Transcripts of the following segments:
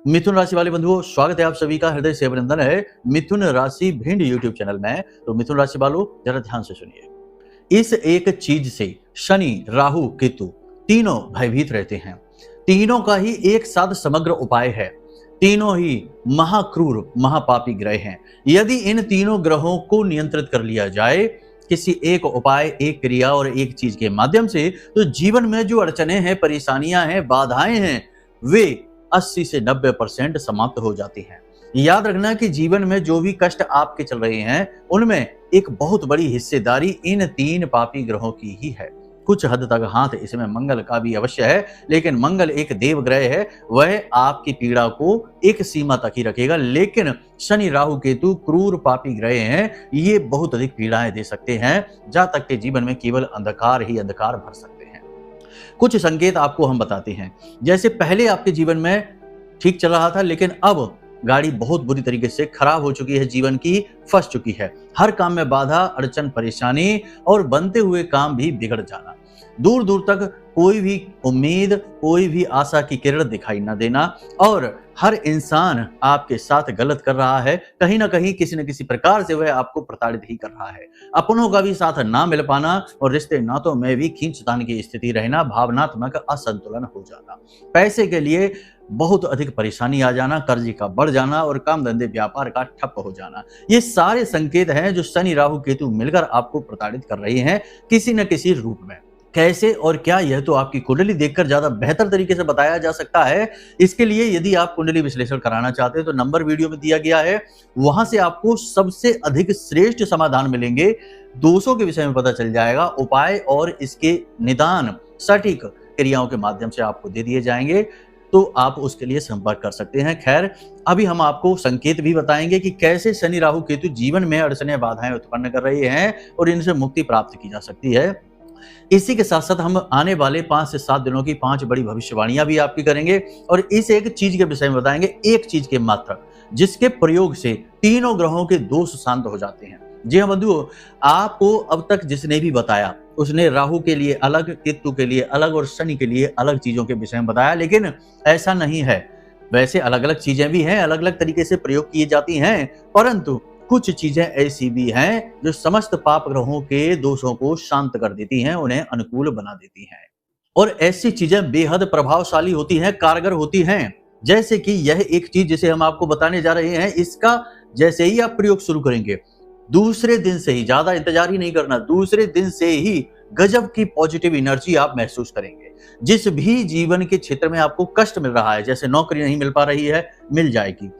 मिथुन राशि वाले बंधुओं, स्वागत है आप सभी का हृदय से अभिनंदन है मिथुन राशि भिंड यूट्यूब चैनल में। तो मिथुन राशि वालों, जरा ध्यान से सुनिए। इस एक चीज से शनि, राहु, केतु तीनों भयभीत रहते हैं। तीनों का ही एक साथ समग्र उपाय है। तीनों ही महाक्रूर महापापी ग्रह हैं। यदि इन तीनों ग्रहों को नियंत्रित कर लिया जाए किसी एक उपाय, एक क्रिया और एक चीज के माध्यम से, तो जीवन में जो अड़चने हैं, परेशानियां हैं, बाधाएं हैं, वे 80 से 90% समाप्त हो जाती हैं। याद रखना कि जीवन में जो भी कष्ट आपके चल रहे हैं, उनमें एक बहुत बड़ी हिस्सेदारी इन तीन पापी ग्रहों की ही है। कुछ हद तक हाथ इसमें मंगल का भी अवश्य है, लेकिन मंगल एक देव ग्रह है, वह आपकी पीड़ा को एक सीमा तक ही रखेगा। लेकिन शनि, राहु, केतु क्रूर पापी ग्रह हैं, ये बहुत अधिक पीड़ाएं दे सकते हैं, जहां तक के जीवन में केवल अंधकार ही अंधकार भर सकते हैं। कुछ संकेत आपको हम बताते हैं। जैसे पहले आपके जीवन में ठीक चल रहा था, लेकिन अब गाड़ी बहुत बुरी तरीके से खराब हो चुकी है, जीवन की फंस चुकी है। हर काम में बाधा, अड़चन, परेशानी और बनते हुए काम भी बिगड़ जाना। दूर दूर तक कोई भी उम्मीद, कोई भी आशा की किरण दिखाई न देना, और हर इंसान आपके साथ गलत कर रहा है। कहीं ना कहीं किसी न किसी प्रकार से वह आपको प्रताड़ित ही कर रहा है। अपनों का भी साथ ना मिल पाना और रिश्ते नातों में भी खींचतान की स्थिति रहना, भावनात्मक असंतुलन हो जाना, पैसे के लिए बहुत अधिक परेशानी आ जाना, कर्ज का बढ़ जाना और काम धंधे व्यापार का ठप हो जाना, ये सारे संकेत हैं जो शनि, राहु, केतु मिलकर आपको प्रताड़ित कर रहे हैं किसी न किसी रूप में। कैसे और क्या, यह तो आपकी कुंडली देखकर ज्यादा बेहतर तरीके से बताया जा सकता है। इसके लिए यदि आप कुंडली विश्लेषण कराना चाहते हैं तो नंबर वीडियो में दिया गया है, वहां से आपको सबसे अधिक श्रेष्ठ समाधान मिलेंगे। दोषों के विषय में पता चल जाएगा, उपाय और इसके निदान सटीक क्रियाओं के माध्यम से आपको दे दिए जाएंगे, तो आप उसके लिए संपर्क कर सकते हैं। खैर, अभी हम आपको संकेत भी बताएंगे कि कैसे शनि, राहु, केतु जीवन में अड़चनें, बाधाएं उत्पन्न कर रहे हैं और इनसे मुक्ति प्राप्त की जा सकती है। इसी के साथ साथ हम आने वाले 5 से 7 दिनों की 5 बड़ी भविष्यवाणियां भी आपकी करेंगे और इस एक चीज के विषय में बताएंगे, एक चीज के मात्र, जिसके प्रयोग से तीनों ग्रहों के दोष शांत हो जाते हैं। जी हाँ बंधुओं, आपको अब तक जिसने भी बताया उसने राहु के लिए अलग, केतु के लिए अलग और शनि के लिए अलग चीजों के विषय में बताया, लेकिन ऐसा नहीं है। वैसे अलग अलग चीजें भी हैं, अलग अलग तरीके से प्रयोग की जाती हैं, परंतु कुछ चीजें ऐसी भी हैं जो समस्त पाप ग्रहों के दोषों को शांत कर देती हैं, उन्हें अनुकूल बना देती हैं। और ऐसी चीजें बेहद प्रभावशाली होती हैं, कारगर होती हैं। जैसे कि यह एक चीज जिसे हम आपको बताने जा रहे हैं, इसका जैसे ही आप प्रयोग शुरू करेंगे, दूसरे दिन से ही, ज्यादा इंतजार ही नहीं करना, दूसरे दिन से ही गजब की पॉजिटिव एनर्जी आप महसूस करेंगे। जिस भी जीवन के क्षेत्र में आपको कष्ट मिल रहा है, जैसे नौकरी नहीं मिल पा रही है, मिल जाएगी।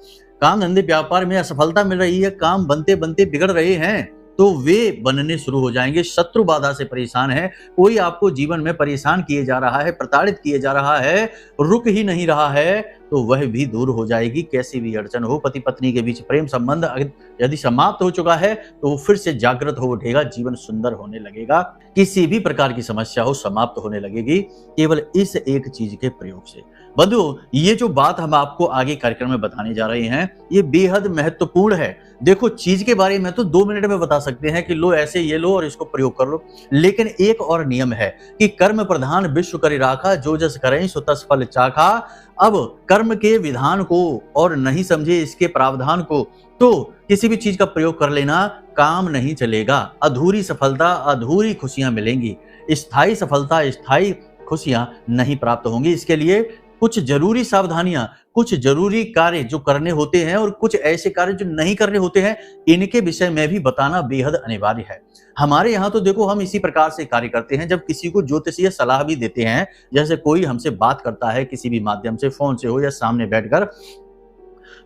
काम धंधे व्यापार में असफलता मिल रही है, काम बनते बनते बिगड़ रहे हैं, तो वे बनने शुरू हो जाएंगे। शत्रु बाधा से परेशान है, कोई आपको जीवन में परेशान किए जा रहा है, प्रताड़ित किए जा रहा है, रुक ही नहीं रहा है, तो वह भी दूर हो जाएगी। कैसी भी अड़चन हो, पति पत्नी के बीच प्रेम संबंध यदि समाप्त हो चुका है तो वो फिर से जागृत हो उठेगा, जीवन सुंदर होने लगेगा। किसी भी प्रकार की समस्या हो, समाप्त होने लगेगी केवल इस एक चीज के प्रयोग से। बंधुओं, ये जो बात हम आपको आगे कार्यक्रम में बताने जा रहे हैं, ये बेहद महत्वपूर्ण है। देखो, चीज के बारे में तो 2 मिनट में बता सकते हैं कि लो ऐसे ये लो और इसको प्रयोग कर लो, लेकिन एक और नियम है कि कर्म प्रधान विश्व करि राखा, जो जस करें सो तस फल चाखा। अब कर्म के विधान को और नहीं समझे इसके प्रावधान को, तो किसी भी चीज का प्रयोग कर लेना काम नहीं चलेगा। अधूरी सफलता, अधूरी खुशियां मिलेंगी, स्थायी सफलता, स्थायी खुशियां नहीं प्राप्त होंगी। इसके लिए कुछ जरूरी सावधानियां, कुछ जरूरी कार्य जो करने होते हैं और कुछ ऐसे कार्य जो नहीं करने होते हैं, इनके विषय में भी बताना बेहद अनिवार्य है। हमारे यहाँ तो देखो, हम इसी प्रकार से कार्य करते हैं। जब किसी को ज्योतिषीय सलाह भी देते हैं, जैसे कोई हमसे बात करता है किसी भी माध्यम से, फोन से हो या सामने बैठकर,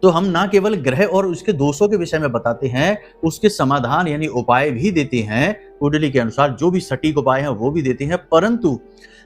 तो हम ना केवल ग्रह और उसके दोषों के विषय में बताते हैं, उसके समाधान यानी उपाय भी देते हैं। कुंडली के अनुसार जो भी सटीक उपाय हैं वो भी देते हैं, परंतु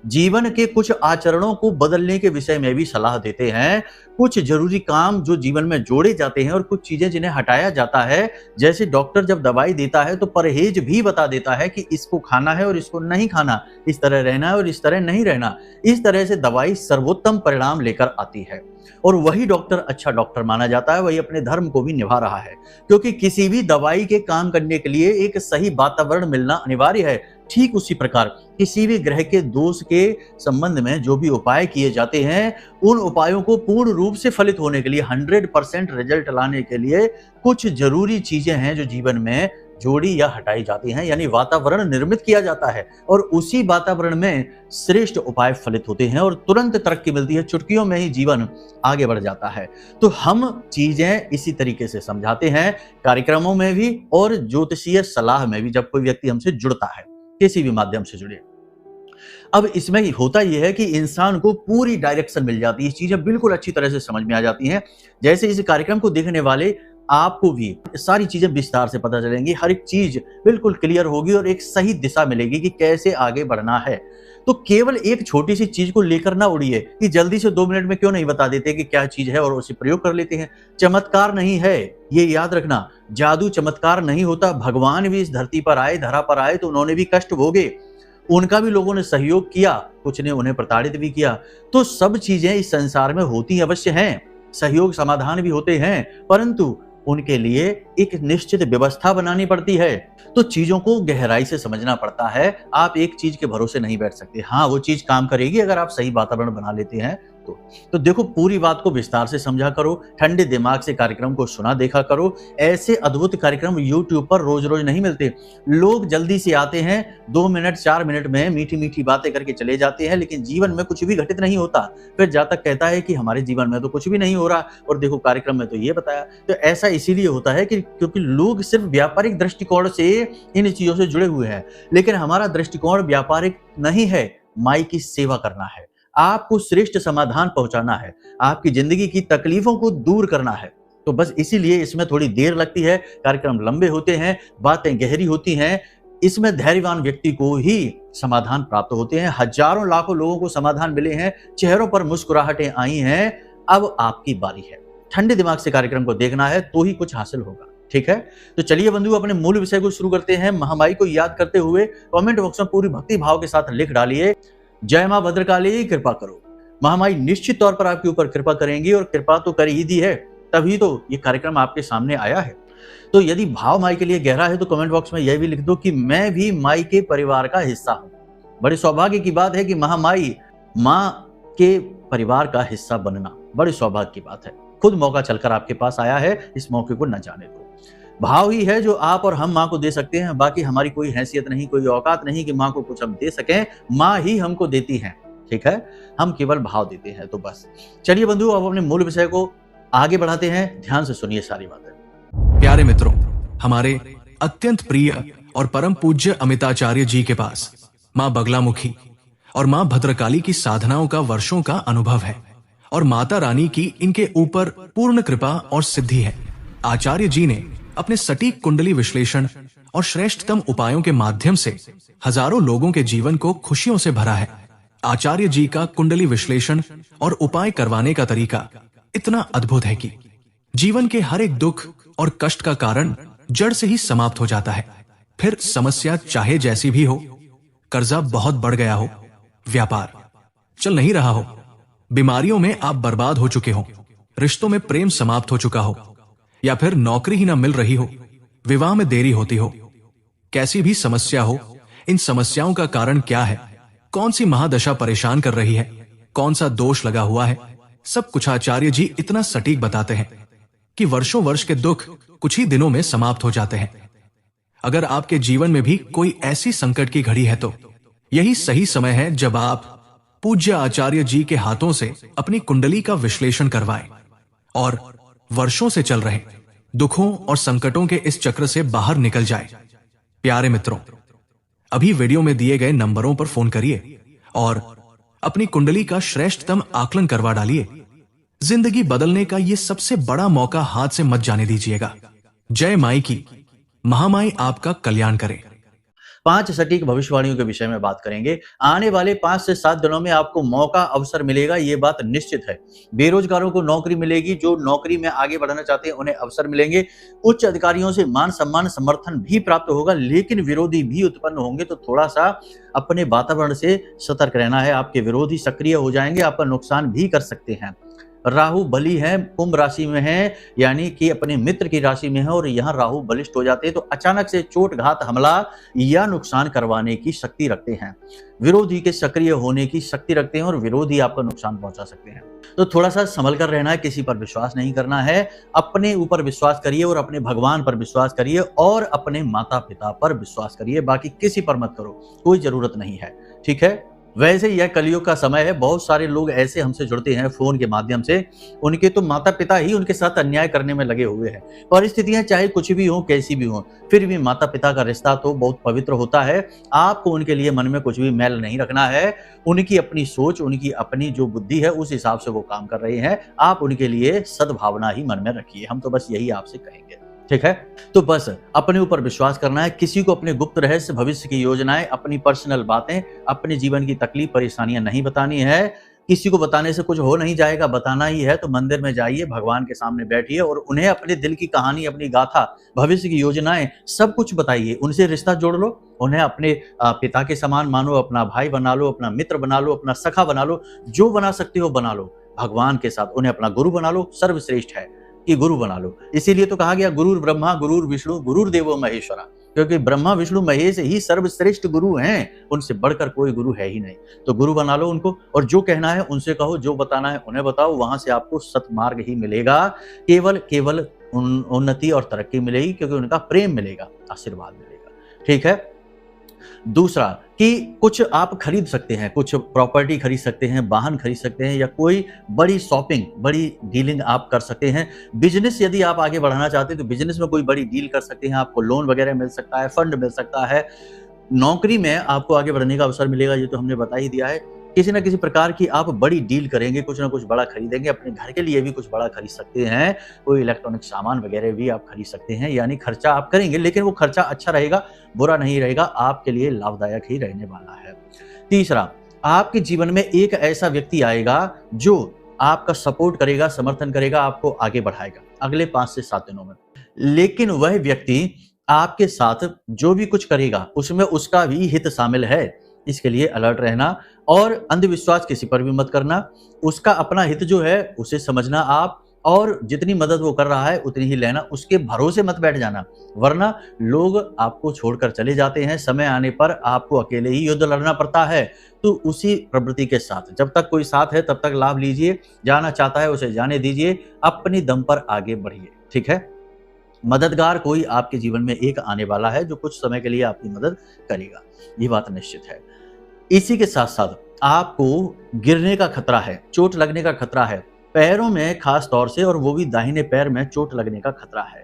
जीवन के कुछ आचरणों को बदलने के विषय में भी सलाह देते हैं। कुछ जरूरी काम जो जीवन में जोड़े जाते हैं और कुछ चीजें जिन्हें हटाया जाता है। जैसे डॉक्टर जब दवाई देता है तो परहेज भी बता देता है कि इसको खाना है और इसको नहीं खाना, इस तरह रहना है और इस तरह नहीं रहना। इस तरह से दवाई सर्वोत्तम परिणाम लेकर आती है और वही डॉक्टर अच्छा डॉक्टर माना जाता है, वही अपने धर्म को भी निभा रहा है। क्योंकि किसी भी दवाई के काम करने के लिए एक सही वातावरण मिलना अनिवार्य है। ठीक उसी प्रकार किसी भी ग्रह के दोष के संबंध में जो भी उपाय किए जाते हैं, उन उपायों को पूर्ण रूप से फलित होने के लिए 100% रिजल्ट लाने के लिए कुछ जरूरी चीजें हैं जो जीवन में जोड़ी या हटाई जाती हैं, यानी वातावरण निर्मित किया जाता है और उसी वातावरण में श्रेष्ठ उपाय फलित होते हैं और तुरंत तरक्की मिलती है, चुटकियों में ही जीवन आगे बढ़ जाता है। तो हम चीजें इसी तरीके से समझाते हैं कार्यक्रमों में भी और ज्योतिषीय सलाह में भी, जब कोई व्यक्ति हमसे जुड़ता है, किसी भी माध्यम से जुड़े। अब इसमें होता यह है कि इंसान को पूरी डायरेक्शन मिल जाती है, चीजें बिल्कुल अच्छी तरह से समझ में आ जाती हैं। जैसे इस कार्यक्रम को देखने वाले आपको भी सारी चीजें विस्तार से पता चलेंगी, हर एक चीज बिल्कुल क्लियर होगी और एक सही दिशा मिलेगी कि कैसे आगे बढ़ना है। तो केवल एक छोटी सी चीज को लेकर ना उड़िए कि जल्दी से 2 मिनट में क्यों नहीं बता देते कि क्या चीज है और उसे प्रयोग कर लेते हैं। चमत्कार नहीं है, ये याद रखना, जादू चमत्कार नहीं होता। भगवान भी इस धरती पर आए, धरा पर आए तो उन्होंने भी कष्ट भोगे, उनका भी लोगों ने सहयोग किया, कुछ ने उन्हें प्रताड़ित भी किया। तो सब चीजें इस संसार में होती अवश्य हैं, सहयोग समाधान भी होते हैं, परंतु उनके लिए एक निश्चित व्यवस्था बनानी पड़ती है। तो चीजों को गहराई से समझना पड़ता है। आप एक चीज के भरोसे नहीं बैठ सकते। हाँ, वो चीज काम करेगी अगर आप सही वातावरण बना लेते हैं तो देखो, पूरी बात को विस्तार से समझा करो, ठंडे दिमाग से कार्यक्रम को सुना देखा करो। ऐसे अद्भुत कार्यक्रम YouTube पर रोज रोज नहीं मिलते। लोग जल्दी से आते हैं, 2 मिनट 4 मिनट में मीठी मीठी बातें करके चले जाते हैं, लेकिन जीवन में कुछ भी घटित नहीं होता। फिर जातक कहता है कि हमारे जीवन में तो कुछ भी नहीं हो रहा और देखो कार्यक्रम में तो ये बताया। तो ऐसा इसीलिए होता है कि क्योंकि लोग सिर्फ व्यापारिक दृष्टिकोण से इन चीजों से जुड़े हुए हैं, लेकिन हमारा दृष्टिकोण व्यापारिक नहीं है, माई की सेवा करना है, आपको श्रेष्ठ समाधान पहुंचाना है, आपकी जिंदगी की तकलीफों को दूर करना है। तो बस इसीलिए इसमें थोड़ी देर लगती है, कार्यक्रम लंबे होते हैं, बातें गहरी होती हैं। इसमें धैर्यवान व्यक्ति को ही समाधान प्राप्त होते हैं। हजारों लाखों लोगों को समाधान मिले हैं, चेहरों पर मुस्कुराहटें आई हैं। अब आपकी बारी है, ठंडे दिमाग से कार्यक्रम को देखना है तो ही कुछ हासिल होगा। ठीक है, तो चलिए बंधु, अपने मूल विषय को शुरू करते हैं। महामाई को याद करते हुए कमेंट बॉक्स में पूरी भक्ति भाव के साथ लिख डालिए, जय मां भद्रकाली कृपा करो। महामाई निश्चित तौर पर आपके ऊपर कृपा करेंगी और कृपा तो कर ही दी है, तभी तो ये कार्यक्रम आपके सामने आया है। तो यदि भाव माई के लिए गहरा है तो कमेंट बॉक्स में यह भी लिख दो कि मैं भी माई के परिवार का हिस्सा हूं। बड़े सौभाग्य की बात है कि महामाई मां के परिवार का हिस्सा बनना बड़े सौभाग्य की बात है। खुद मौका चलकर आपके पास आया है, इस मौके को न जाने दो। भाव ही है जो आप और हम माँ को दे सकते हैं, बाकी हमारी कोई हैसियत नहीं, कोई औकात नहीं कि माँ को कुछ हम दे सकें। माँ ही हमको देती हैं, ठीक है, हम केवल भाव देते हैं। तो बस चलिए बंधु, अब अपने मूल विषय को आगे बढ़ाते हैं, ध्यान से सुनिए सारी बातें। प्यारे मित्रों, हमारे अत्यंत प्रिय और परम पूज्य अमिताचार्य जी के पास माँ बगलामुखी और माँ भद्रकाली की साधनाओं का वर्षों का अनुभव है और माता रानी की इनके ऊपर पूर्ण कृपा और सिद्धि है। आचार्य जी ने अपने सटीक कुंडली विश्लेषण और श्रेष्ठतम उपायों के माध्यम से हजारों लोगों के जीवन को खुशियों से भरा है। आचार्य जी का कुंडली विश्लेषण और उपाय करवाने का तरीका इतना अद्भुत है कि जीवन के हर एक दुख और कष्ट का कारण जड़ से ही समाप्त हो जाता है। फिर समस्या चाहे जैसी भी हो, कर्जा बहुत बढ़ गया हो, व्यापार चल नहीं रहा हो, बीमारियों में आप बर्बाद हो चुके हो, रिश्तों में प्रेम समाप्त हो चुका हो, या फिर नौकरी ही ना मिल रही हो, विवाह में देरी होती हो, कैसी भी समस्या हो, इन समस्याओं का कारण क्या है, कौन सी महादशा परेशान कर रही है, कौन सा दोष लगा हुआ है, सब कुछ आचार्य जी इतना सटीक बताते हैं कि वर्षों वर्ष के दुख कुछ ही दिनों में समाप्त हो जाते हैं। अगर आपके जीवन में भी कोई ऐसी संकट की घड़ी है तो यही सही समय है जब आप पूज्य आचार्य जी के हाथों से अपनी कुंडली का विश्लेषण करवाएं और वर्षों से चल रहे दुखों और संकटों के इस चक्र से बाहर निकल जाए। प्यारे मित्रों, अभी वीडियो में दिए गए नंबरों पर फोन करिए और अपनी कुंडली का श्रेष्ठतम आकलन करवा डालिए। जिंदगी बदलने का ये सबसे बड़ा मौका हाथ से मत जाने दीजिएगा। जय माई की। महामाई आपका कल्याण करे। 5 सटीक भविष्यवाणियों के विषय में बात करेंगे। आने वाले 5 से 7 दिनों में आपको मौका अवसर मिलेगा, ये बात निश्चित है। बेरोजगारों को नौकरी मिलेगी, जो नौकरी में आगे बढ़ना चाहते हैं उन्हें अवसर मिलेंगे। उच्च अधिकारियों से मान सम्मान समर्थन भी प्राप्त होगा, लेकिन विरोधी भी उत्पन्न होंगे, तो थोड़ा सा अपने वातावरण से सतर्क रहना है। आपके विरोधी सक्रिय हो जाएंगे, आपका नुकसान भी कर सकते हैं। राहु बली है, कुंभ राशि में है, यानी कि अपने मित्र की राशि में है और यहाँ राहु बलिष्ठ हो जाते हैं तो अचानक से चोट घात हमला या नुकसान करवाने की शक्ति रखते हैं, विरोधी के सक्रिय होने की शक्ति रखते हैं और विरोधी आपका नुकसान पहुंचा सकते हैं। तो थोड़ा सा संभल कर रहना है, किसी पर विश्वास नहीं करना है, अपने ऊपर विश्वास करिए और अपने भगवान पर विश्वास करिए और अपने माता पिता पर विश्वास करिए, बाकी किसी पर मत करो, कोई जरूरत नहीं है। ठीक है। वैसे यह कलयुग का समय है, बहुत सारे लोग ऐसे हमसे जुड़ते हैं फोन के माध्यम से, उनके तो माता पिता ही उनके साथ अन्याय करने में लगे हुए हैं। परिस्थितियां चाहे कुछ भी हो, कैसी भी हो, फिर भी माता पिता का रिश्ता तो बहुत पवित्र होता है। आपको उनके लिए मन में कुछ भी मैल नहीं रखना है। उनकी अपनी सोच, उनकी अपनी जो बुद्धि है उस हिसाब से वो काम कर रहे हैं, आप उनके लिए सद्भावना ही मन में रखिए। हम तो बस यही आपसे कहेंगे। ठीक है। तो बस अपने ऊपर विश्वास करना है, किसी को अपने गुप्त रहस्य, भविष्य की योजनाएं, अपनी पर्सनल बातें, अपने जीवन की तकलीफ परेशानियां नहीं बतानी है। किसी को बताने से कुछ हो नहीं जाएगा, बताना ही है तो मंदिर में जाइए, भगवान के सामने बैठिए और उन्हें अपने दिल की कहानी, अपनी गाथा, भविष्य की योजनाएं सब कुछ बताइए। उनसे रिश्ता जोड़ लो, उन्हें अपने पिता के समान मानो, अपना भाई बना लो, अपना मित्र बना लो, अपना सखा बना लो, जो बना सकते हो बना लो। भगवान के साथ उन्हें अपना गुरु बना लो, सर्वश्रेष्ठ है कि गुरु बना लो। इसीलिए तो कहा गया गुरुर ब्रह्मा गुरुर विष्णु गुरुर्देवो महेश्वरा, क्योंकि ब्रह्मा विष्णु महेश ही सर्वश्रेष्ठ गुरु हैं, उनसे बढ़कर कोई गुरु है ही नहीं। तो गुरु बना लो उनको और जो कहना है उनसे कहो, जो बताना है उन्हें बताओ, वहां से आपको सतमार्ग ही मिलेगा। केवल उन्नति और तरक्की मिलेगी, क्योंकि उनका प्रेम मिलेगा, आशीर्वाद मिलेगा। ठीक है। दूसरा कि कुछ आप खरीद सकते हैं, कुछ प्रॉपर्टी खरीद सकते हैं, वाहन खरीद सकते हैं या कोई बड़ी शॉपिंग, बड़ी डीलिंग आप कर सकते हैं। बिजनेस यदि आप आगे बढ़ाना चाहते हैं तो बिजनेस में कोई बड़ी डील कर सकते हैं, आपको लोन वगैरह मिल सकता है, फंड मिल सकता है। नौकरी में आपको आगे बढ़ने का अवसर मिलेगा, ये तो हमने बता ही दिया है। किसी न किसी प्रकार की आप बड़ी डील करेंगे, कुछ ना कुछ बड़ा खरीदेंगे, अपने घर के लिए भी कुछ बड़ा खरीद सकते हैं, कोई इलेक्ट्रॉनिक सामान वगैरह भी आप खरीद सकते हैं। यानी खर्चा आप करेंगे, लेकिन वो खर्चा अच्छा रहेगा, बुरा नहीं रहेगा, आपके लिए लाभदायक ही रहने वाला है। तीसरा, आपके जीवन में एक ऐसा व्यक्ति आएगा जो आपका सपोर्ट करेगा, समर्थन करेगा, आपको आगे बढ़ाएगा अगले 5 से 7 दिनों में। लेकिन वह व्यक्ति आपके साथ जो भी कुछ करेगा उसमें उसका भी हित शामिल है, इसके लिए अलर्ट रहना। और अंधविश्वास किसी पर भी मत करना, उसका अपना हित जो है उसे समझना आप, और जितनी मदद वो कर रहा है उतनी ही लेना, उसके भरोसे मत बैठ जाना, वरना लोग आपको छोड़कर चले जाते हैं। समय आने पर आपको अकेले ही युद्ध लड़ना पड़ता है। तो उसी प्रवृत्ति के साथ जब तक कोई साथ है तब तक लाभ लीजिए, जाना चाहता है उसे जाने दीजिए, अपनी दम पर आगे बढ़िए। ठीक है। मददगार कोई आपके जीवन में एक आने वाला है जो कुछ समय के लिए आपकी मदद करेगा, ये बात निश्चित है। इसी के साथ साथ आपको गिरने का खतरा है, चोट लगने का खतरा है, पैरों में खास तौर से, और वो भी दाहिने पैर में चोट लगने का खतरा है।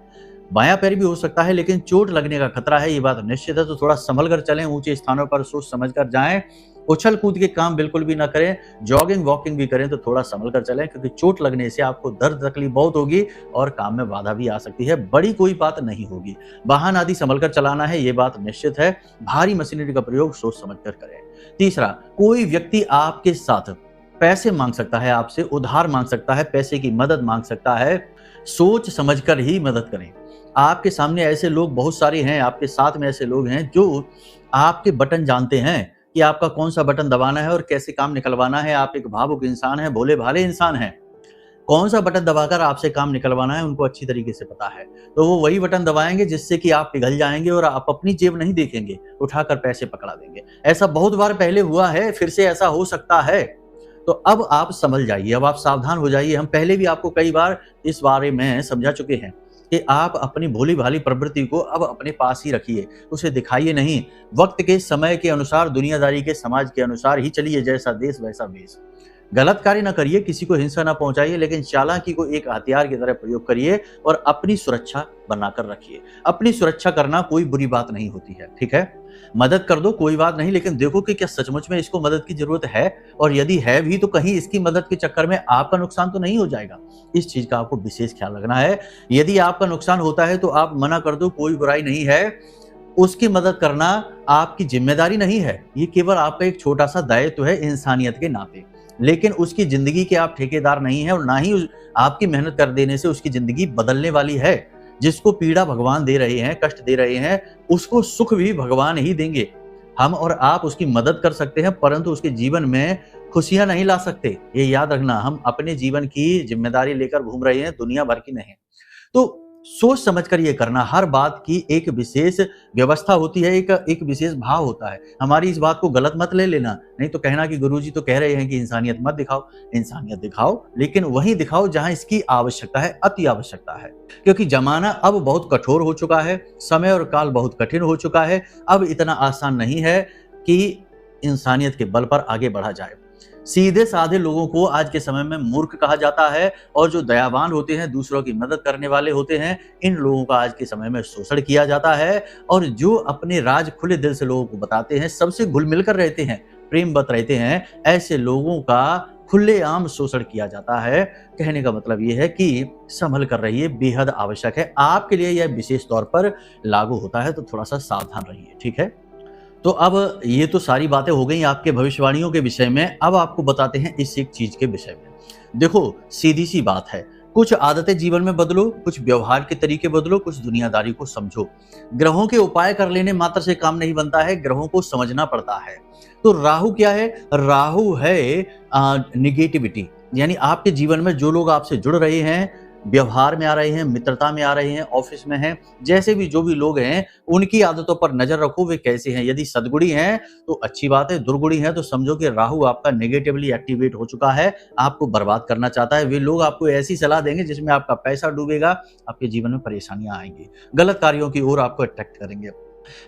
बायां पैर भी हो सकता है, लेकिन चोट लगने का खतरा है, ये बात निश्चित है। तो थोड़ा संभल कर चलें, ऊंचे स्थानों पर सोच समझ कर जाएं, उछल कूद के काम बिल्कुल भी ना करें, जॉगिंग वॉकिंग भी करें तो थोड़ा संभल कर चलें, क्योंकि चोट लगने से आपको दर्द तकलीफ बहुत होगी और काम में बाधा भी आ सकती है। बड़ी कोई बात नहीं होगी, वाहन आदि संभल कर चलाना है, ये बात निश्चित है। भारी मशीनरी का प्रयोग सोच समझ कर करें। तीसरा, कोई व्यक्ति आपके साथ पैसे मांग सकता है, आपसे उधार मांग सकता है, पैसे की मदद मांग सकता है, सोच समझकर ही मदद करें। आपके सामने ऐसे लोग बहुत सारे हैं, आपके साथ में ऐसे लोग हैं जो आपके बटन जानते हैं कि आपका कौन सा बटन दबाना है और कैसे काम निकलवाना है। आप एक भावुक इंसान हैं, भोले भाले इंसान हैं, कौन सा बटन दबाकर आपसे काम निकलवाना है उनको अच्छी तरीके से पता है। तो वो वही बटन दबाएंगे जिससे कि आप पिघल जाएंगे और आप अपनी जेब नहीं देखेंगे, उठाकर पैसे पकड़ा देंगे। ऐसा बहुत बार पहले हुआ है, फिर से ऐसा हो सकता है। तो अब आप संभल जाइए, अब आप सावधान हो जाइए। हम पहले भी आपको कई बार इस बारे में समझा चुके हैं कि आप अपनी भोली भाली प्रवृत्ति को अब अपने पास ही रखिए, उसे दिखाइए नहीं। वक्त के समय के अनुसार, दुनियादारी के समाज के अनुसार ही चलिए, जैसा देश वैसा वेश। गलत कार्य ना करिए, किसी को हिंसा ना पहुंचाइए, लेकिन चालाकी को एक हथियार की तरह प्रयोग करिए और अपनी सुरक्षा बनाकर रखिए। अपनी सुरक्षा करना कोई बुरी बात नहीं होती है। ठीक है। मदद कर दो कोई बात नहीं, लेकिन देखो कि क्या सचमुच में इसको मदद की जरूरत है, और यदि है भी तो कहीं इसकी मदद के चक्कर में आपका नुकसान तो नहीं हो जाएगा। इस चीज का आपको विशेष ख्याल रखना है। यदि आपका नुकसान होता है तो आप मना कर दो, कोई बुराई नहीं है। उसकी मदद करना आपकी जिम्मेदारी नहीं है, ये केवल आपका एक छोटा सा दायित्व है इंसानियत के नाते। लेकिन उसकी जिंदगी के आप ठेकेदार नहीं है, और ना ही आपकी मेहनत कर देने से उसकी जिंदगी बदलने वाली है। जिसको पीड़ा भगवान दे रहे हैं, कष्ट दे रहे हैं, उसको सुख भी भगवान ही देंगे। हम और आप उसकी मदद कर सकते हैं, परंतु उसके जीवन में खुशियां नहीं ला सकते, ये याद रखना। हम अपने जीवन की जिम्मेदारी लेकर घूम रहे हैं, दुनिया भर की नहीं। तो सोच समझ कर ये करना, हर बात की एक विशेष व्यवस्था होती है, एक विशेष भाव होता है। हमारी इस बात को गलत मत ले लेना, नहीं तो कहना कि गुरुजी तो कह रहे हैं कि इंसानियत मत दिखाओ। इंसानियत दिखाओ, लेकिन वहीं दिखाओ जहां इसकी आवश्यकता है, अति आवश्यकता है। क्योंकि जमाना अब बहुत कठोर हो चुका है, समय और काल बहुत कठिन हो चुका है। अब इतना आसान नहीं है कि इंसानियत के बल पर आगे बढ़ा जाए। सीधे साधे लोगों को आज के समय में मूर्ख कहा जाता है, और जो दयावान होते हैं, दूसरों की मदद करने वाले होते हैं, इन लोगों का आज के समय में शोषण किया जाता है। और जो अपने राज खुले दिल से लोगों को बताते हैं, सबसे घुल मिलकर रहते हैं, प्रेमवत रहते हैं, ऐसे लोगों का खुलेआम शोषण किया जाता है। कहने का मतलब ये है कि संभल कर रहिए, बेहद आवश्यक है। आपके लिए यह विशेष तौर पर लागू होता है, तो थोड़ा सा सावधान रहिए, ठीक है। तो अब ये तो सारी बातें हो गई आपके भविष्यवाणियों के विषय में। अब आपको बताते हैं इस एक चीज के विषय में। देखो, सीधी सी बात है, कुछ आदतें जीवन में बदलो, कुछ व्यवहार के तरीके बदलो, कुछ दुनियादारी को समझो। ग्रहों के उपाय कर लेने मात्र से काम नहीं बनता है, ग्रहों को समझना पड़ता है। तो राहु क्या है? राहु है निगेटिविटी, यानी आपके जीवन में जो लोग आपसे जुड़ रहे हैं, व्यवहार में आ रहे हैं, मित्रता में आ रहे हैं, ऑफिस में हैं, जैसे भी जो भी लोग हैं, उनकी आदतों पर नजर रखो, वे कैसे हैं। यदि सद्गुणी हैं तो अच्छी बात है, दुर्गुणी है तो समझो कि राहु आपका नेगेटिवली एक्टिवेट हो चुका है, आपको बर्बाद करना चाहता है। वे लोग आपको ऐसी सलाह देंगे जिसमें आपका पैसा डूबेगा, आपके जीवन में परेशानियां आएंगी, गलत कार्यों की ओर आपको अट्रैक्ट करेंगे।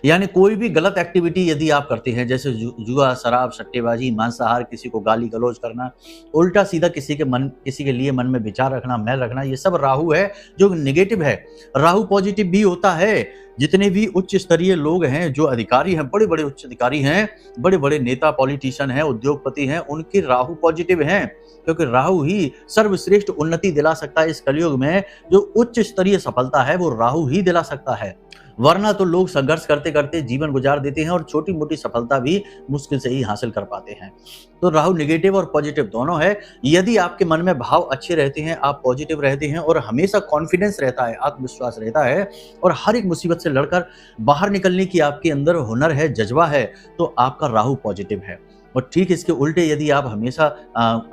यानी कोई भी गलत एक्टिविटी यदि आप करते हैं, जैसे जुआ, शराब, सट्टेबाजी, मांसाहार, किसी को गाली गलौज करना, उल्टा सीधा किसी के लिए मन में विचार रखना, मैल रखना, ये सब राहु है जो नेगेटिव है। राहु पॉजिटिव भी होता है। जितने भी उच्च स्तरीय लोग हैं, जो अधिकारी हैं, बड़े बड़े उच्च अधिकारी हैं, बड़े बड़े नेता, पॉलिटिशियन हैं, उद्योगपति हैं, उनके राहु पॉजिटिव हैं, क्योंकि राहु ही सर्वश्रेष्ठ उन्नति दिला सकता है। इस कलयुग में जो उच्च स्तरीय सफलता है वो राहु ही दिला सकता है, वरना तो लोग संघर्ष करते करते जीवन गुजार देते हैं और छोटी मोटी सफलता भी मुश्किल से ही हासिल कर पाते हैं। तो राहु नेगेटिव और पॉजिटिव दोनों है। यदि आपके मन में भाव अच्छे रहते हैं, आप पॉजिटिव रहते हैं और हमेशा कॉन्फिडेंस रहता है, आत्मविश्वास रहता है, और हर एक मुसीबत से लड़कर बाहर निकलने की आपके अंदर हुनर है, जज्बा है, तो आपका राहु पॉजिटिव है। और ठीक इसके उल्टे यदि आप हमेशा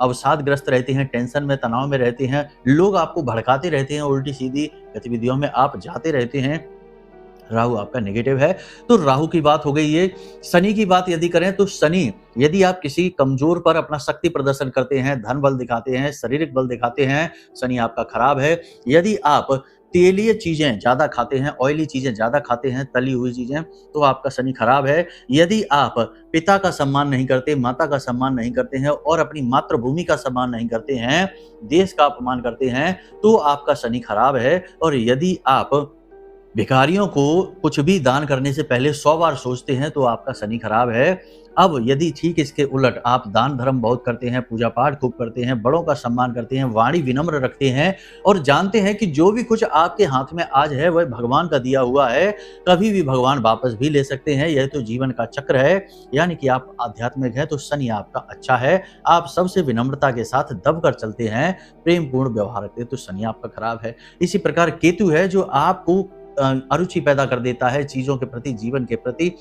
अवसादग्रस्त रहते हैं, टेंशन में, तनाव में रहते हैं, लोग आपको भड़काते रहते हैं, उल्टी सीधी गतिविधियों में आप जाते रहते हैं, राहु आपका नेगेटिव है। तो राहु की बात हो गई ये। शनि की बात यदि करें तो शनि, यदि आप किसी कमजोर पर अपना शक्ति प्रदर्शन करते हैं, धन बल दिखाते हैं, शारीरिक बल दिखाते हैं, शनि आपका खराब है। यदि आप तेलीय चीजें ज्यादा खाते हैं, ऑयली चीजें ज्यादा खाते हैं, तली हुई चीजें, तो आपका शनि खराब है। यदि आप पिता का सम्मान नहीं करते, माता का सम्मान नहीं करते हैं और अपनी मातृभूमि का सम्मान नहीं करते हैं, देश का अपमान करते हैं, तो आपका शनि खराब है। और यदि आप भिखारियों को कुछ भी दान करने से पहले 100 बार सोचते हैं, तो आपका शनि खराब है। अब यदि ठीक इसके उलट आप दान धर्म बहुत करते हैं, पूजा पाठ खूब करते हैं, बड़ों का सम्मान करते हैं, वाणी विनम्र रखते हैं और जानते हैं कि जो भी कुछ आपके हाथ में आज है वह भगवान का दिया हुआ है, कभी भी भगवान वापस भी ले सकते हैं, यह तो जीवन का चक्र है, यानी कि आप आध्यात्मिक हैं, तो शनि आपका अच्छा है। आप सबसे विनम्रता के साथ दब कर चलते हैं, प्रेम पूर्ण व्यवहार रखते हैं, तो शनि आपका खराब है। इसी प्रकार केतु है जो आपको अरुचि पैदा कर देता है, चीजों के प्रति, जीवन के प्रति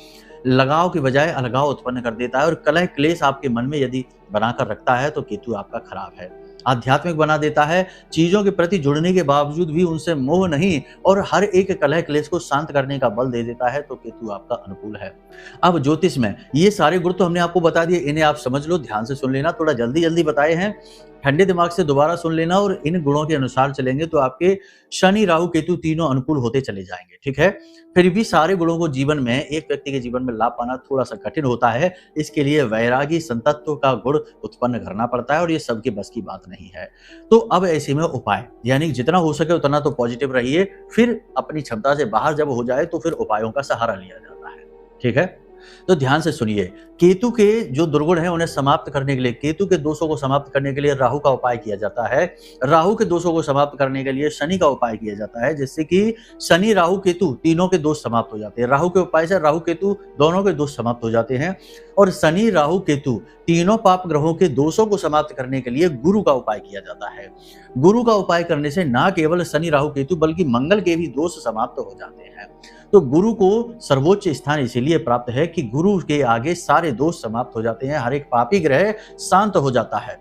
लगाव के बजाय अलगाव उत्पन्न कर देता है, और कलह क्लेश आपके मन में यदि बनाकर रखता है तो केतु आपका खराब है। आध्यात्मिक बना देता है, चीजों के प्रति जुड़ने के बावजूद भी उनसे मोह नहीं और हर एक कलह क्लेश को शांत करने का बल दे देता है, तो केतु आपका अनुकूल है। अब ज्योतिष में ये सारे गुण तो हमने आपको बता दिए, इन्हें आप समझ लो, ध्यान से सुन लेना, थोड़ा जल्दी जल्दी बताए हैं, ठंडे दिमाग से दोबारा सुन लेना, और इन गुणों के अनुसार चलेंगे तो आपके शनि, राहु, केतु तीनों अनुकूल होते चले जाएंगे, ठीक है। फिर भी सारे गुणों को जीवन में, एक व्यक्ति के जीवन में लाभ पाना थोड़ा सा कठिन होता है, इसके लिए वैरागी, संतत्व का गुण उत्पन्न करना पड़ता है, और ये सबके बस की बात नहीं है। तो अब ऐसे में उपाय, यानी जितना हो सके उतना तो पॉजिटिव रहिए, फिर अपनी क्षमता से बाहर जब हो जाए तो फिर उपायों का सहारा लिया जाता है, ठीक है। तो ध्यान से सुनिए, केतु के जो दुर्गुण हैं उन्हें समाप्त करने के लिए, केतु के दोषों को समाप्त करने के लिए राहु का उपाय किया जाता है, राहु के दोषों को समाप्त करने के लिए शनि का उपाय किया जाता है, जिससे कि शनि, राहु, केतु तीनों के दोष समाप्त हो जाते हैं। राहु के उपाय से राहु, केतु दोनों के दोष समाप्त हो जाते हैं, और शनि, राहु, केतु तीनों पाप ग्रहों के दोषों को समाप्त करने के लिए गुरु का उपाय किया जाता है। गुरु का उपाय करने से न केवल शनि, राहु, केतु बल्कि मंगल के भी दोष समाप्त हो जाते हैं। तो गुरु को सर्वोच्च स्थान इसीलिए प्राप्त है कि गुरु के आगे सारे दोष समाप्त हो जाते हैं, हर एक पापी ग्रह शांत हो जाता है।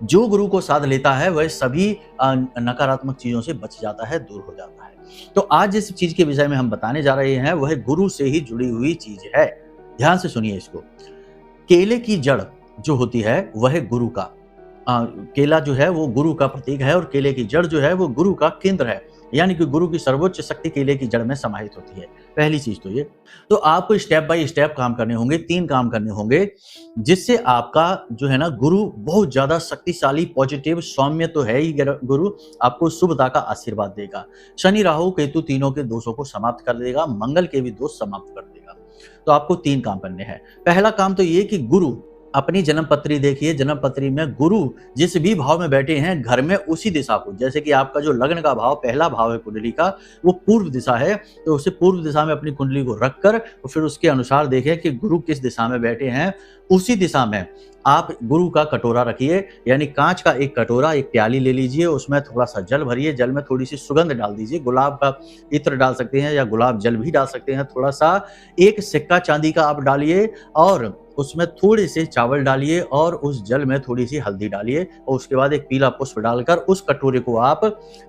जो गुरु को साध लेता है वह सभी नकारात्मक चीजों से बच जाता है, दूर हो जाता है। तो आज जिस चीज के विषय में हम बताने जा रहे हैं वह गुरु से ही जुड़ी हुई चीज है। ध्यान से सुनिए इसको। केले की जड़ जो होती है वह गुरु का केला जो है वो गुरु का प्रतीक है, और केले की जड़ जो है वो गुरु का केंद्र है, यानी कि गुरु की सर्वोच्च शक्ति केले की जड़ में समाहित होती है। पहली चीज तो ये। तो आपको स्टेप बाय स्टेप काम करने होंगे, 3 काम करने होंगे, जिससे आपका जो है ना गुरु बहुत ज्यादा शक्तिशाली, पॉजिटिव, सौम्य तो है ही गुरु, आपको शुभता का आशीर्वाद देगा। शनि राहु केतु तीनों के दोषों को समाप्त कर देगा, मंगल के भी दोष समाप्त कर देगा। तो आपको 3 काम करने हैं। पहला काम तो ये कि गुरु अपनी जन्म पत्री देखिए, जन्म पत्री में गुरु जिस भी भाव में बैठे हैं घर में उसी दिशा को, जैसे कि आपका जो लग्न का भाव पहला भाव है कुंडली का वो पूर्व दिशा है, तो उसे पूर्व दिशा में अपनी कुंडली को रखकर तो फिर उसके अनुसार देखें कि गुरु किस दिशा में बैठे हैं, उसी दिशा में आप गुरु का कटोरा रखिए, यानी कांच का एक कटोरा, एक प्याली ले लीजिए, उसमें थोड़ा सा जल भरिए, जल में थोड़ी सी सुगंध डाल दीजिए, गुलाब का इत्र डाल सकते हैं या गुलाब जल भी डाल सकते हैं, थोड़ा सा एक सिक्का चांदी का आप डालिए और उसमें थोड़े से चावल डालिए और उस जल में थोड़ी सी हल्दी डालिए और उसके बाद एक पीला पुष्प डालकर उस कटोरे को आप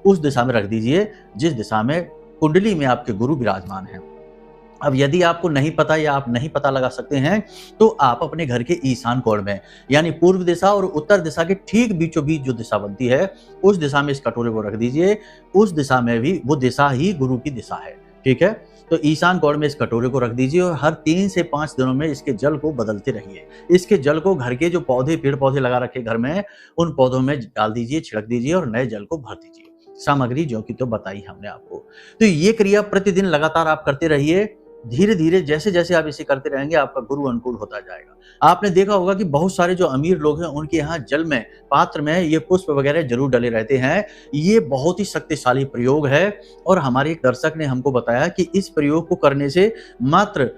उस दिशा में रख दीजिए जिस दिशा में कुंडली में आपके गुरु विराजमान हैं। अब यदि आपको नहीं पता या आप नहीं पता लगा सकते हैं तो आप अपने घर के ईशान कोण में, यानी पूर्व दिशा और उत्तर दिशा के ठीक बीचों बीच जो दिशा बनती है उस दिशा में इस कटोरे को रख दीजिए। उस दिशा में भी वो दिशा ही गुरु की दिशा है, ठीक है। तो ईशान कोण में इस कटोरे को रख दीजिए और हर 3 से 5 दिनों में इसके जल को बदलते रहिए। इसके जल को घर के जो पौधे, पेड़ पौधे लगा रखे घर में, उन पौधों में डाल दीजिए, छिड़क दीजिए और नए जल को भर दीजिए। सामग्री जो कि तो बताई हमने आपको। तो ये क्रिया प्रतिदिन लगातार आप करते रहिए। धीरे धीरे जैसे जैसे आप इसे करते रहेंगे आपका गुरु अनुकूल होता जाएगा। आपने देखा होगा कि बहुत सारे जो अमीर लोग हैं उनके यहाँ जल में, पात्र में ये पुष्प वगैरह जरूर डले रहते हैं। ये बहुत ही शक्तिशाली प्रयोग है और हमारे एक दर्शक ने हमको बताया कि इस प्रयोग को करने से मात्र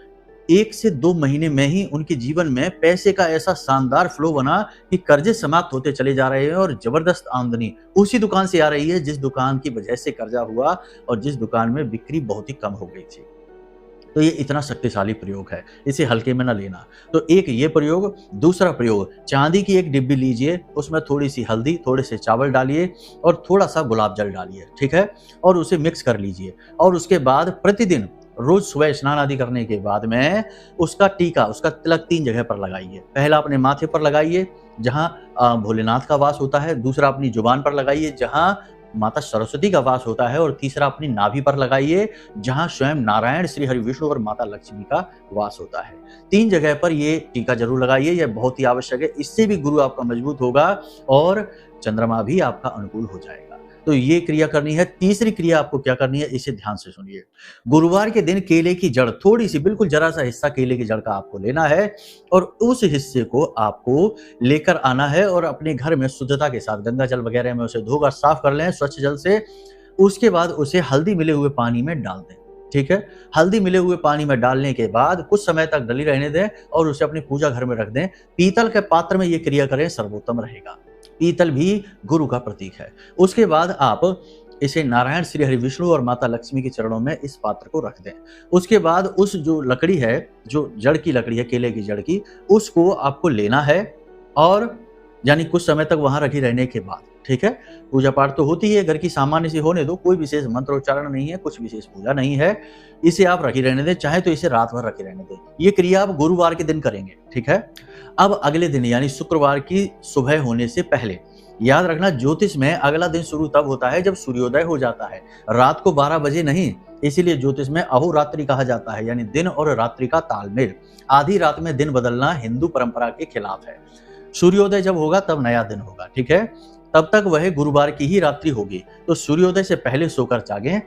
1 से 2 महीने में ही उनके जीवन में पैसे का ऐसा शानदार फ्लो बना कि कर्जे समाप्त होते चले जा रहे हैं और जबरदस्त आमदनी उसी दुकान से आ रही है जिस दुकान की वजह से कर्जा हुआ और जिस दुकान में बिक्री बहुत ही कम हो गई थी। तो ये इतना शक्तिशाली प्रयोग है, इसे हल्के में ना लेना। तो एक ये प्रयोग। दूसरा प्रयोग, चांदी की एक डिब्बी लीजिए, उसमें थोड़ी सी हल्दी, थोड़े से चावल डालिए और थोड़ा सा गुलाब जल डालिए, ठीक है, और उसे मिक्स कर लीजिए। और उसके बाद प्रतिदिन रोज सुबह स्नान आदि करने के बाद में उसका टीका, उसका तिलक 3 जगह पर लगाइए। पहला अपने माथे पर लगाइए जहां भोलेनाथ का वास होता है, दूसरा अपनी जुबान पर लगाइए जहां माता सरस्वती का वास होता है, और तीसरा अपनी नाभि पर लगाइए जहां स्वयं नारायण, श्री हरि विष्णु और माता लक्ष्मी का वास होता है। 3 जगह पर ये टीका जरूर लगाइए, यह बहुत ही आवश्यक है। इससे भी गुरु आपका मजबूत होगा और चंद्रमा भी आपका अनुकूल हो जाएगा। तो ये क्रिया करनी है। तीसरी क्रिया आपको क्या करनी है, इसे ध्यान से सुनिए। गुरुवार के दिन केले की जड़, थोड़ी सी, बिल्कुल जरा सा हिस्सा केले की जड़ का आपको लेना है और उस हिस्से को आपको लेकर आना है और अपने घर में शुद्धता के साथ गंगा जल वगैरह में उसे धोकर साफ कर लें स्वच्छ जल से। उसके बाद उसे हल्दी मिले हुए पानी में डाल दें, ठीक है। हल्दी मिले हुए पानी में डालने के बाद कुछ समय तक डली रहने दें और उसे अपनी पूजा घर में रख दें। पीतल के पात्र में ये क्रिया करें, सर्वोत्तम रहेगा। पीतल भी गुरु का प्रतीक है। उसके बाद आप इसे नारायण, श्री हरि विष्णु और माता लक्ष्मी के चरणों में इस पात्र को रख दें। उसके बाद उस जो लकड़ी है, जो जड़ की लकड़ी है केले की जड़ की, उसको आपको लेना है और यानी कुछ समय तक वहां रखी रहने के बाद, ठीक है। पूजा पाठ तो होती है घर की, सामान्य से होने दो, कोई विशेष मंत्र उच्चारण नहीं है, कुछ विशेष पूजा नहीं है। इसे आप रखी रहने दें, चाहे तो इसे रात भर रखी रहने दें। ये क्रिया आप गुरुवार के दिन करेंगे, ठीक है। अब अगले दिन यानी शुक्रवार की सुबह होने से पहले, याद रखना ज्योतिष में अगला दिन शुरू तब होता है जब सूर्योदय हो जाता है, रात को 12 बजे नहीं। इसीलिए ज्योतिष में अहोरात्रि कहा जाता है, यानी दिन और रात्रि का तालमेल। आधी रात में दिन बदलना हिंदू परंपरा के खिलाफ है। सूर्योदय जब होगा तब नया दिन होगा, ठीक है। तब तक वह गुरुवार की ही रात्रि होगी। तो सूर्योदय से पहले सोकर जागें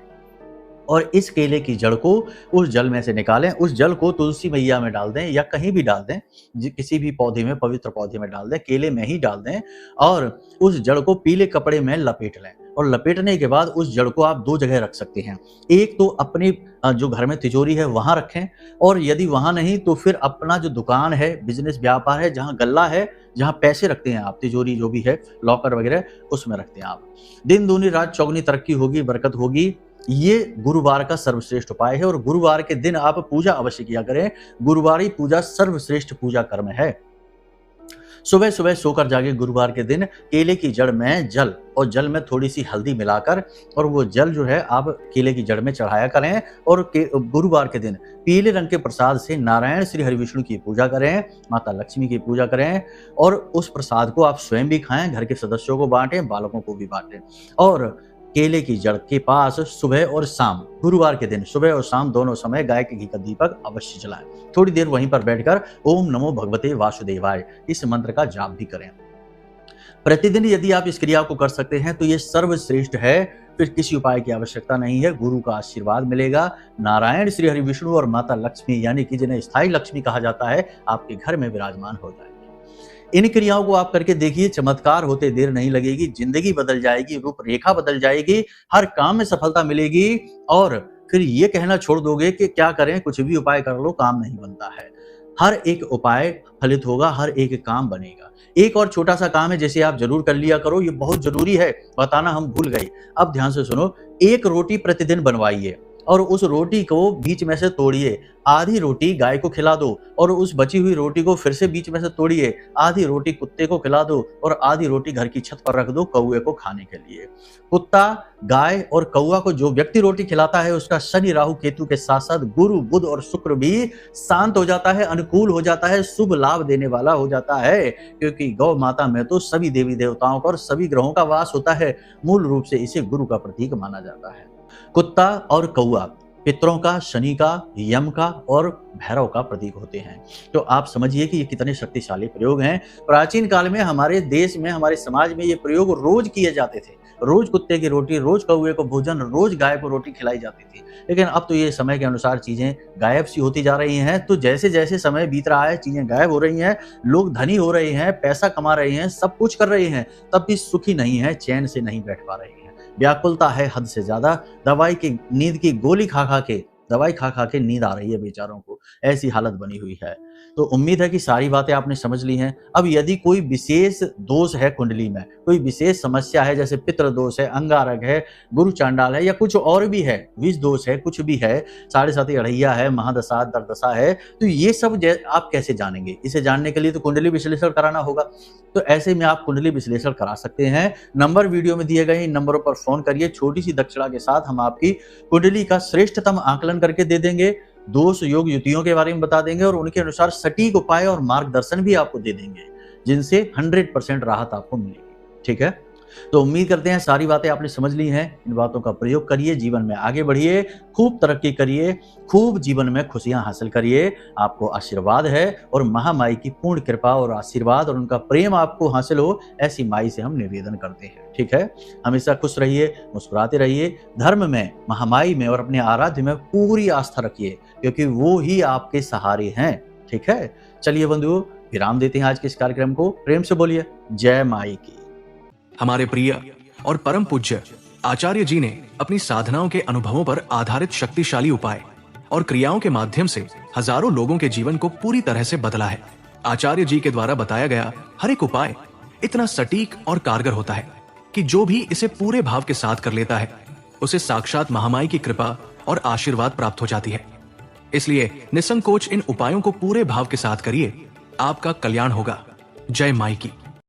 और इस केले की जड़ को उस जल में से निकालें। उस जल को तुलसी मैया में डाल दें या कहीं भी डाल दें, किसी भी पौधे में, पवित्र पौधे में डाल दें, केले में ही डाल दें और उस जड़ को पीले कपड़े में लपेट लें। और लपेटने के बाद उस जड़ को आप दो जगह रख सकते हैं। एक तो अपने जो घर में तिजोरी है वहां रखें, और यदि वहां नहीं तो फिर अपना जो दुकान है, बिजनेस व्यापार है, जहां गल्ला है, जहां पैसे रखते हैं आप, तिजोरी जो भी है, लॉकर वगैरह, उसमें रखते हैं आप। दिन दूनी रात चौगुनी तरक्की होगी, बरकत होगी। ये गुरुवार का सर्वश्रेष्ठ उपाय है और गुरुवार के दिन आप पूजा अवश्य किया करें। गुरुवारी पूजा सर्वश्रेष्ठ पूजा कर्म है। सुबह सुबह सोकर जागे गुरुवार के दिन केले की जड़ में जल, और जल में थोड़ी सी हल्दी मिलाकर, और वो जल जो है आप केले की जड़ में चढ़ाया करें, और गुरुवार के दिन पीले रंग के प्रसाद से नारायण श्री हरि विष्णु की पूजा करें, माता लक्ष्मी की पूजा करें, और उस प्रसाद को आप स्वयं भी खाएं, घर के सदस्यों को बांटें, बालकों को भी बांटें। और केले की जड़ के पास सुबह और शाम, गुरुवार के दिन सुबह और शाम दोनों समय गाय के घी का दीपक अवश्य जलाएं। थोड़ी देर वहीं पर बैठकर ओम नमो भगवते वासुदेवाय इस मंत्र का जाप भी करें। प्रतिदिन यदि आप इस क्रिया को कर सकते हैं तो ये सर्वश्रेष्ठ है। फिर किसी उपाय की आवश्यकता नहीं है, गुरु का आशीर्वाद मिलेगा। नारायण श्री हरि विष्णु और माता लक्ष्मी, यानी कि जिन्हें स्थायी लक्ष्मी कहा जाता है, आपके घर में विराजमान हो जाएंगे। इन क्रियाओं को आप करके देखिए, चमत्कार होते देर नहीं लगेगी, जिंदगी बदल जाएगी, रूपरेखा बदल जाएगी, हर काम में सफलता मिलेगी। और फिर ये कहना छोड़ दोगे कि क्या करें, कुछ भी उपाय कर लो, काम नहीं बनता है। हर एक उपाय फलित होगा, हर एक काम बनेगा। एक और छोटा सा काम है जिसे आप जरूर कर लिया करो, ये बहुत जरूरी है, बताना हम भूल गए। अब ध्यान से सुनो, एक रोटी प्रतिदिन बनवाइए और उस रोटी को बीच में से तोड़िए, आधी रोटी गाय को खिला दो, और उस बची हुई रोटी को फिर से बीच में से तोड़िए, आधी रोटी कुत्ते को खिला दो, और आधी रोटी घर की छत पर रख दो कौवे को खाने के लिए। कुत्ता, गाय और कौवा को जो व्यक्ति रोटी खिलाता है, उसका शनि राहु केतु के साथ साथ गुरु बुध और शुक्र भी शांत हो जाता है, अनुकूल हो जाता है, शुभ लाभ देने वाला हो जाता है, क्योंकि गौ माता में तो सभी देवी देवताओं का और सभी ग्रहों का वास होता है। मूल रूप से इसे गुरु का प्रतीक माना जाता है। कुत्ता और कौवा पितरों का, शनि का, यम का और भैरव का प्रतीक होते हैं। तो आप समझिए कि ये कितने शक्तिशाली प्रयोग हैं। प्राचीन काल में हमारे देश में, हमारे समाज में ये प्रयोग रोज किए जाते थे। रोज कुत्ते की रोटी, रोज कौवे को भोजन, रोज गाय को रोटी खिलाई जाती थी। लेकिन अब तो ये समय के अनुसार चीजें गायब सी होती जा रही हैं। तो जैसे जैसे समय बीत रहा है, चीजें गायब हो रही हैं, लोग धनी हो रहे हैं, पैसा कमा रहे हैं, सब कुछ कर रहे हैं, तब भी सुखी नहीं है, चैन से नहीं बैठ पा रहे हैं। व्याकुलता है हद से ज्यादा, दवाई की नींद की गोली खा खा के नींद आ रही है बेचारों को, ऐसी हालत बनी हुई है। तो उम्मीद है कि सारी बातें आपने समझ ली हैं। अब यदि कोई विशेष दोष है कुंडली में, कोई विशेष समस्या है, जैसे पितृ दोष है, अंगारक है, गुरु चांडाल है, या कुछ और भी है, विष दोष है, कुछ भी है, 7.5 अढ़ैया है, महादशा, दरदशा है, तो ये सब आप कैसे जानेंगे? इसे जानने के लिए तो कुंडली विश्लेषण कराना होगा। तो ऐसे में आप कुंडली विश्लेषण करा सकते हैं। नंबर वीडियो में दिए गए इन नंबरों पर फोन करिए, छोटी सी दक्षिणा के साथ हम आपकी कुंडली का श्रेष्ठतम आकलन करके दे देंगे, दोष योग युतियों के बारे में बता देंगे, और उनके अनुसार सटीक उपाय और मार्गदर्शन भी आपको दे देंगे, जिनसे 100% राहत आपको मिलेगी। ठीक है, तो उम्मीद करते हैं सारी बातें आपने समझ ली हैं। इन बातों का प्रयोग करिए, जीवन में आगे बढ़िए, खूब तरक्की करिए, खूब जीवन में खुशियां हासिल करिए। आपको आशीर्वाद है, और महामाई की पूर्ण कृपा और आशीर्वाद और उनका प्रेम आपको हासिल हो, ऐसी माई से हम निवेदन करते हैं। ठीक है, हमेशा खुश रहिए, मुस्कुराते रहिए, धर्म में, महामाई में और अपने आराध्य में पूरी आस्था रखिए, क्योंकि वो ही आपके सहारे हैं। ठीक है, चलिए बंधुओं, विराम देते हैं आज के इस कार्यक्रम को। प्रेम से बोलिए जय माई की। हमारे प्रिय और परम पूज्य आचार्य जी ने अपनी साधनाओं के अनुभवों पर आधारित शक्तिशाली उपाय और क्रियाओं के माध्यम से हजारों लोगों के जीवन को पूरी तरह से बदला है। आचार्य जी के द्वारा बताया गया हर एक उपाय इतना सटीक और कारगर होता है कि जो भी इसे पूरे भाव के साथ कर लेता है, उसे साक्षात महामाई की कृपा और आशीर्वाद प्राप्त हो जाती है। इसलिए निसंकोच इन उपायों को पूरे भाव के साथ करिए, आपका कल्याण होगा। जय माई की।